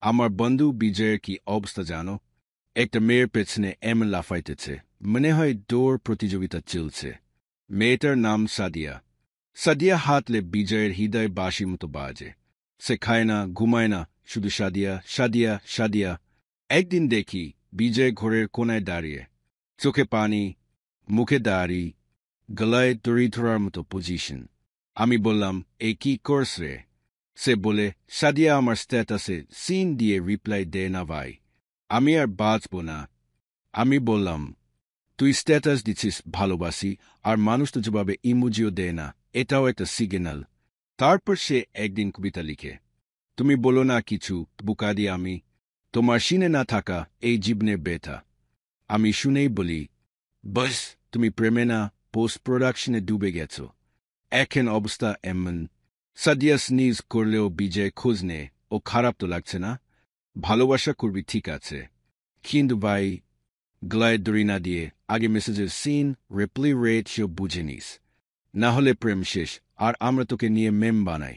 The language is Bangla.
আমার বন্ধু বিজয়ের কি অবস্থা জানো? একটা মেয়ের পেছনে এমন লাফাইতেছে, মনে হয় দৌড় প্রতিযোগিতা চলছে। মেয়েটার নাম সাদিয়া। সাদিয়া হাতলে বিজয়ের হৃদয় বাঁশির মতো বাজে। সে খায় না, ঘুমায় না, শুধু সাদিয়া, সাদিয়া, সাদিয়া। একদিন দেখি বিজয় ঘরের কোনায় দাঁড়িয়ে, চোখে পানি, মুখে দাড়ি, গলায় দড়ি ধরার মতো পজিশন। আমি বললাম, এই কি কোর্স রে? সে বলে, সাদিয়া আমার স্ট্যাটাসে সিন দিয়ে রিপ্লাই দেয় না ভাই, আমি আর বাঁচব না। আমি বললাম, তুই স্ট্যাটাস দিচ্ছিস ভালোবাসি, আর মানুষ তো জবাবে ইমোজিও দেয় না, এটাও একটা সিগন্যাল। তারপর সে একদিন কবিতা লিখে, তুমি বলো না কিছু, বুকা দিয়ে আমি, তোমার সিনে না থাকা এই জীবনে ব্যথা। আমি শুনেই বলি, বস, তুমি প্রেমে না, পোস্ট প্রোডাকশনে ডুবে গেছ। এখন অবস্থা এমন। সাদিয়া স্নিজ করলেও বিজয় খোঁজ নে, ও খারাপ তো লাগছে না? ভালোবাসা করবি ঠিক আছে, কিন্তু ভাই, গলায় দড়ি না দিয়ে আগে মেসেজের সিন, রিপ্লাই রেট সব বুঝে নিস, না হলে প্রেম শেষ, আর আমরা তোকে নিয়ে মেম বানাই।